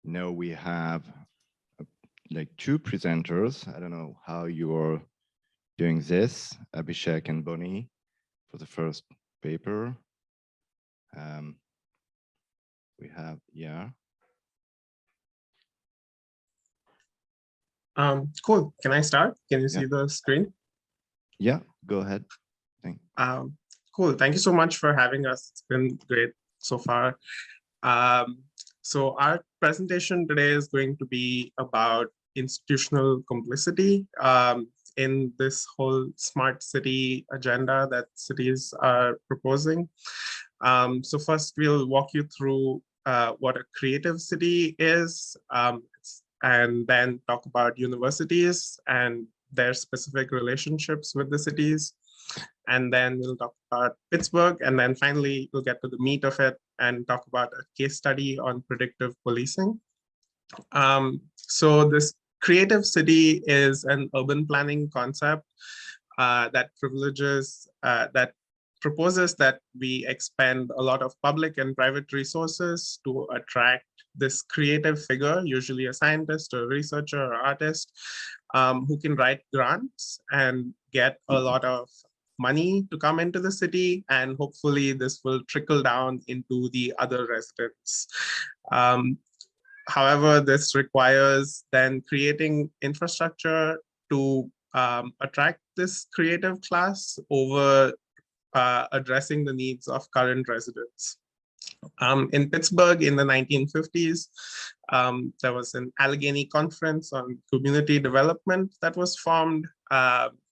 Now we have like two presenters. I don't know how you're doing this, Abhishek and Bonnie, for the first paper. We have, yeah. Cool. Can I start? Can you see the screen? Yeah, go ahead. Cool. Thank you so much for having us. It's been great so far. So our presentation today is going to be about institutional complicity in this whole smart city agenda that cities are proposing. So first, we'll walk you through what a creative city is, and then talk about universities and their specific relationships with the cities. And then we'll talk about Pittsburgh. And then finally, we'll get to the meat of it and talk about a case study on predictive policing. So this creative city is an urban planning concept that proposes that we expend a lot of public and private resources to attract this creative figure, usually a scientist or a researcher or artist, who can write grants and get a lot of money to come into the city, and hopefully this will trickle down into the other residents. However, this requires then creating infrastructure to attract this creative class over addressing the needs of current residents. In Pittsburgh in the 1950s, there was an Allegheny Conference on Community Development that was formed.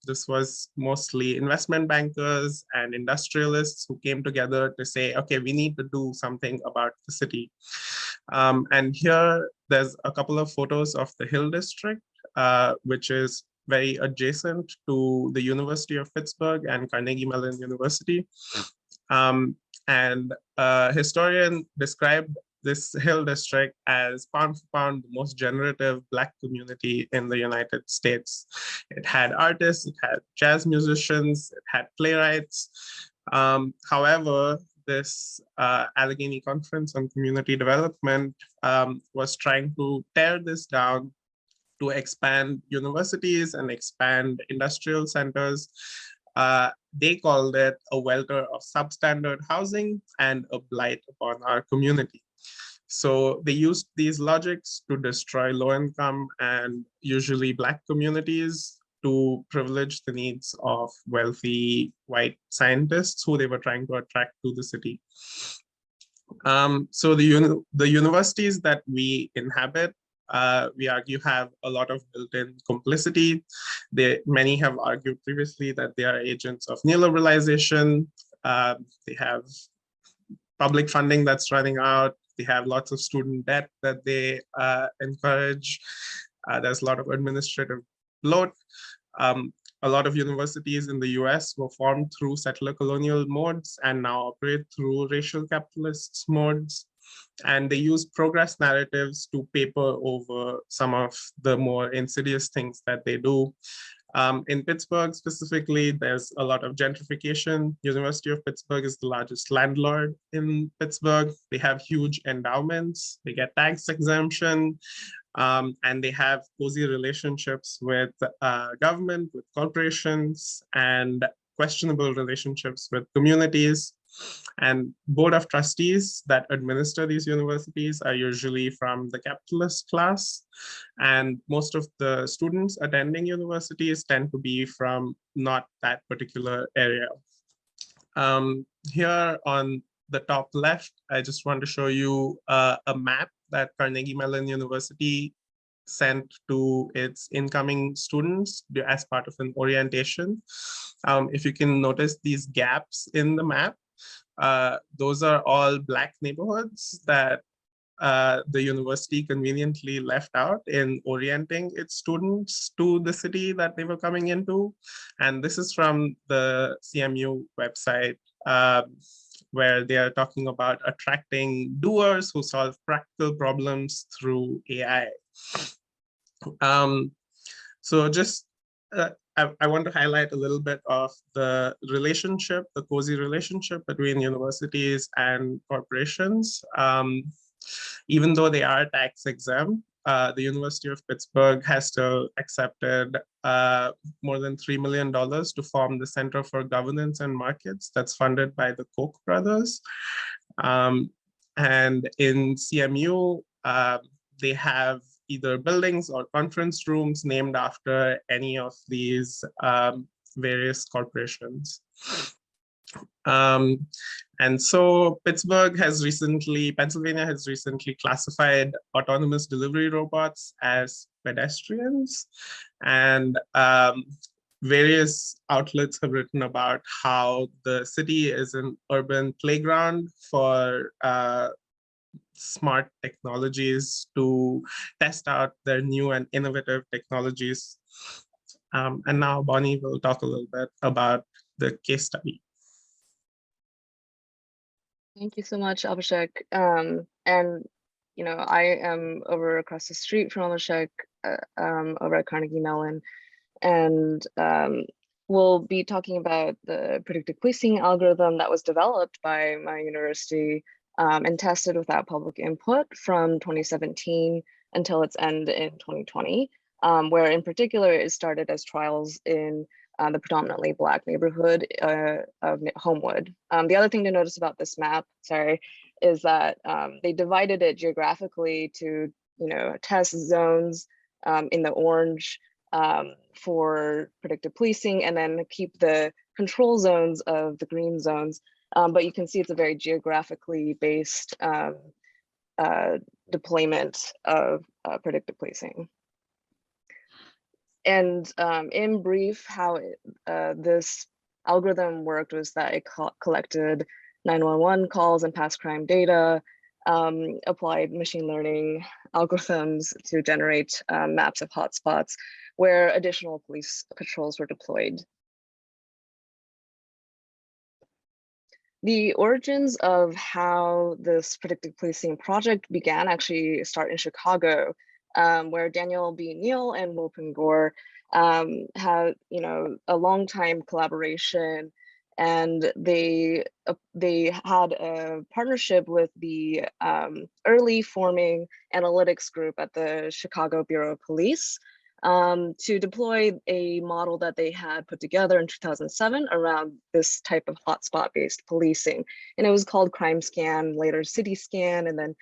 This was mostly investment bankers and industrialists who came together to say, okay, we need to do something about the city. And here there's a couple of photos of the Hill District, which is very adjacent to the University of Pittsburgh and Carnegie Mellon University. And a historian described this Hill District as pound for pound the most generative Black community in the United States. It had artists, it had jazz musicians, it had playwrights. However, this Allegheny Conference on Community Development was trying to tear this down to expand universities and expand industrial centers. They called it a welter of substandard housing and a blight upon our community. So they used these logics to destroy low-income and usually Black communities to privilege the needs of wealthy white scientists who they were trying to attract to the city. So the universities that we inhabit, we argue, have a lot of built-in complicity. Many have argued previously that they are agents of neoliberalization. They have public funding that's running out. They have lots of student debt that they encourage. There's a lot of administrative bloat. A lot of universities in the US were formed through settler colonial modes and now operate through racial capitalist modes. And they use progress narratives to paper over some of the more insidious things that they do. In Pittsburgh specifically, there's a lot of gentrification. University of Pittsburgh is the largest landlord in Pittsburgh. They have huge endowments. They get tax exemption. And they have cozy relationships with government, with corporations, and questionable relationships with communities. And board of trustees that administer these universities are usually from the capitalist class. And most of the students attending universities tend to be from not that particular area. Here on the top left, I just want to show you a map that Carnegie Mellon University sent to its incoming students as part of an orientation. If you can notice these gaps in the map, those are all Black neighborhoods that the university conveniently left out in orienting its students to the city that they were coming into. And this is from the CMU website, where they are talking about attracting doers who solve practical problems through AI. So just, I want to highlight a little bit of the relationship, the cozy relationship between universities and corporations. Even though they are tax exempt, the University of Pittsburgh has still accepted more than $3 million to form the Center for Governance and Markets that's funded by the Koch brothers. And in CMU, they have either buildings or conference rooms named after any of these various corporations. And so Pennsylvania has recently classified autonomous delivery robots as pedestrians. And various outlets have written about how the city is an urban playground for smart technologies to test out their new and innovative technologies. And now Bonnie will talk a little bit about the case study. Thank you so much, Abhishek. And I am over across the street from Abhishek, over at Carnegie Mellon, and we'll be talking about the predictive policing algorithm that was developed by my university and tested without public input from 2017 until its end in 2020, where in particular it started as trials in the predominantly Black neighborhood of Homewood. The other thing to notice about this map, is that they divided it geographically to test zones in the orange for predictive policing, and then keep the control zones of the green zones. But you can see it's a very geographically based deployment of predictive policing. And in brief, how this algorithm worked was that it collected 911 calls and past crime data, applied machine learning algorithms to generate maps of hotspots where additional police patrols were deployed. The origins of how this predictive policing project began actually start in Chicago, where Daniel B. Neal and Wilpin Gore had a long time collaboration, and they had a partnership with the early forming analytics group at the Chicago Bureau of Police to deploy a model that they had put together in 2007 around this type of hotspot-based policing. And it was called Crime Scan, later City Scan, and then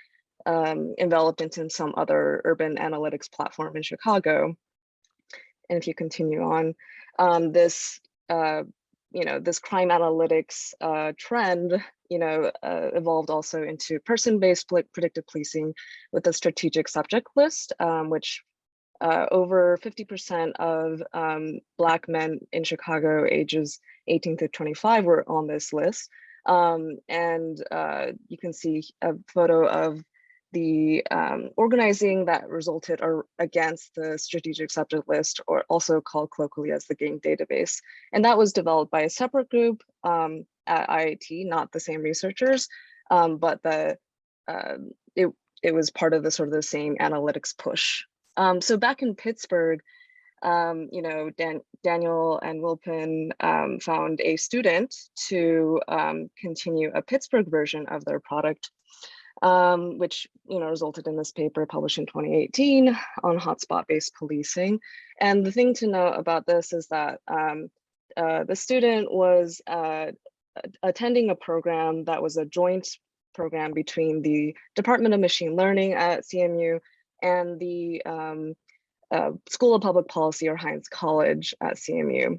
enveloped into some other urban analytics platform in Chicago. And if you continue on, this crime analytics trend, evolved also into person-based predictive policing with a strategic subject list, which over 50% of Black men in Chicago ages 18 to 25 were on this list. And you can see a photo of the organizing that resulted against the strategic subject list, or also called colloquially as the gang database. And that was developed by a separate group at IIT, not the same researchers, but it was part of the sort of the same analytics push. So back in Pittsburgh, Daniel and Wilpin found a student to continue a Pittsburgh version of their product, which resulted in this paper published in 2018 on hotspot-based policing. And the thing to know about this is that the student was attending a program that was a joint program between the Department of Machine Learning at CMU and the School of Public Policy, or Heinz College at CMU.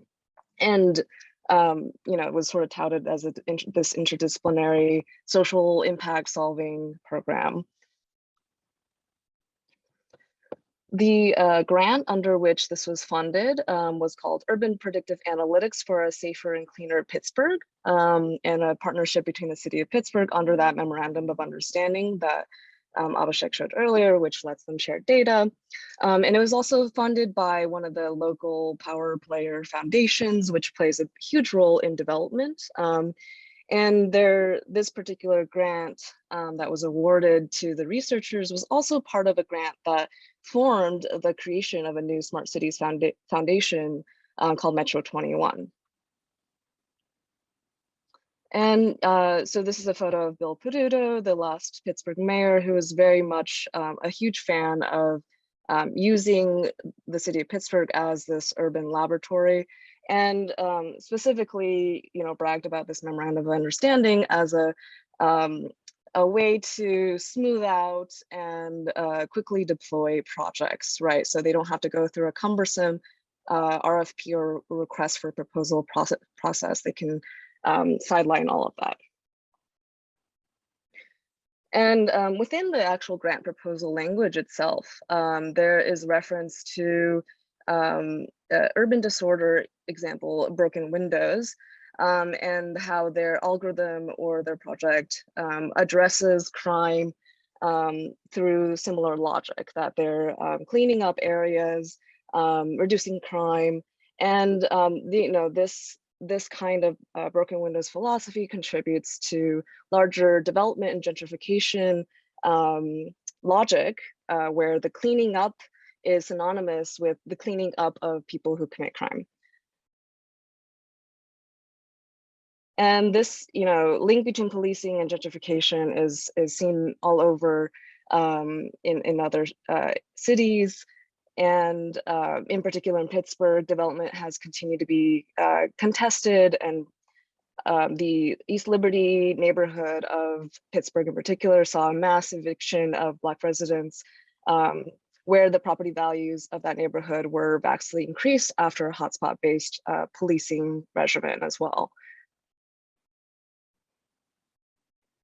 And it was sort of touted as this interdisciplinary social impact solving program. The grant under which this was funded was called Urban Predictive Analytics for a Safer and Cleaner Pittsburgh, and a partnership between the city of Pittsburgh under that memorandum of understanding that Abhishek showed earlier, which lets them share data. And it was also funded by one of the local power player foundations, which plays a huge role in development. And this particular grant that was awarded to the researchers was also part of a grant that formed the creation of a new Smart Cities Foundation called Metro 21. And so this is a photo of Bill Peduto, the last Pittsburgh mayor, who was very much a huge fan of using the city of Pittsburgh as this urban laboratory, and specifically, bragged about this memorandum of understanding as a way to smooth out and quickly deploy projects, right? So they don't have to go through a cumbersome RFP or request for proposal process. They can sideline all of that. And within the actual grant proposal language itself, there is reference to urban disorder example, broken windows, and how their algorithm or their project addresses crime through similar logic, that they're cleaning up areas, reducing crime, and this kind of broken windows philosophy contributes to larger development and gentrification logic, where the cleaning up is synonymous with the cleaning up of people who commit crime. And this, link between policing and gentrification is seen all over in other cities. And in particular in Pittsburgh, development has continued to be contested, and the East Liberty neighborhood of Pittsburgh in particular saw a mass eviction of Black residents, where the property values of that neighborhood were vastly increased after a hotspot-based policing regimen as well.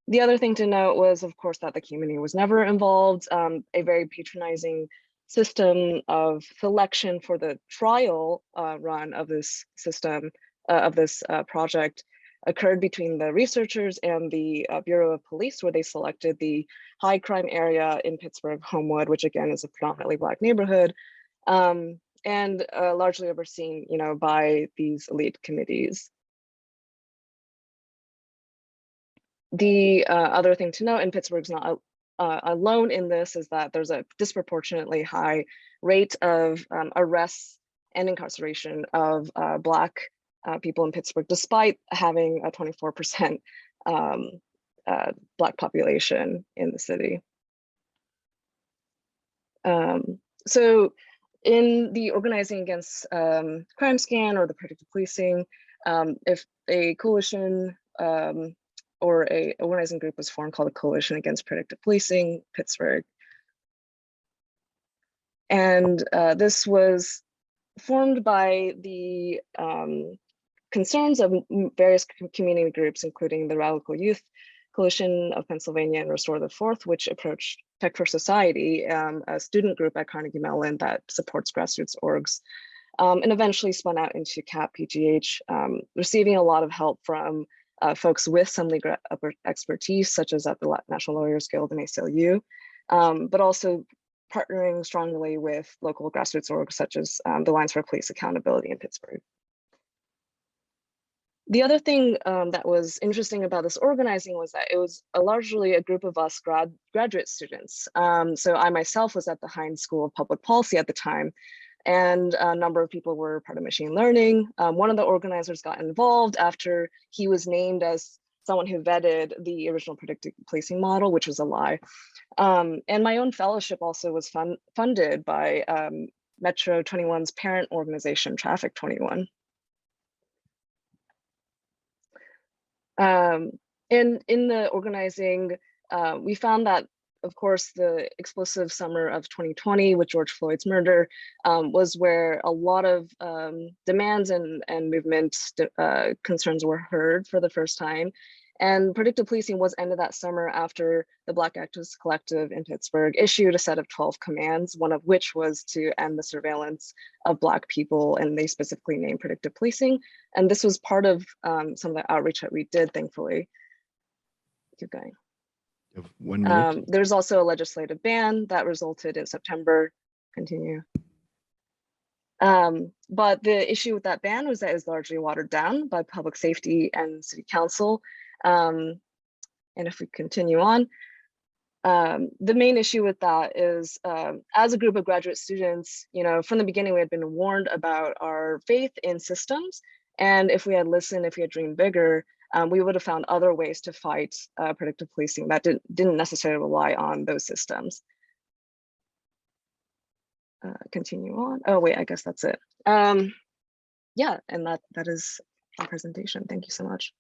The other thing to note was, of course, that the community was never involved. A very patronizing system of selection for the trial run of this system, of this project, occurred between the researchers and the Bureau of Police, where they selected the high crime area in Pittsburgh, Homewood, which again is a predominantly Black neighborhood, and largely overseen, by these elite committees. The other thing to note, and Pittsburgh's not alone in this, is that there's a disproportionately high rate of arrests and incarceration of Black people in Pittsburgh, despite having a 24% Black population in the city. So in the organizing against crime scan or the predictive policing, if a coalition or a organizing group was formed called a Coalition Against Predictive Policing, Pittsburgh. And this was formed by the concerns of various community groups, including the Radical Youth Coalition of Pennsylvania and Restore the Fourth, which approached Tech for Society, a student group at Carnegie Mellon that supports grassroots orgs, and eventually spun out into CAP PGH, receiving a lot of help from folks with some legal expertise, such as at the National Lawyers Guild and ACLU, but also partnering strongly with local grassroots orgs, such as the Alliance for Police Accountability in Pittsburgh. The other thing that was interesting about this organizing was that it was largely a group of us graduate students. So I myself was at the Heinz School of Public Policy at the time, and a number of people were part of machine learning. One of the organizers got involved after he was named as someone who vetted the original predictive policing model, which was a lie. And my own fellowship also was funded by Metro 21's parent organization, Traffic 21. And in the organizing, we found that, of course, the explosive summer of 2020 with George Floyd's murder was where a lot of demands and movement concerns were heard for the first time. And predictive policing was ended that summer after the Black Activist Collective in Pittsburgh issued a set of 12 commands, one of which was to end the surveillance of Black people, and they specifically named predictive policing. And this was part of some of the outreach that we did, thankfully. Keep going. 1 minute. There's also a legislative ban that resulted in September. Continue. But the issue with that ban was that it was largely watered down by public safety and city council. And if we continue on, the main issue with that is, as a group of graduate students, from the beginning, we had been warned about our faith in systems. And if we had listened, if we had dreamed bigger, we would have found other ways to fight predictive policing that didn't necessarily rely on those systems. Continue on. Oh wait, I guess that's it. Yeah, and that is our presentation. Thank you so much.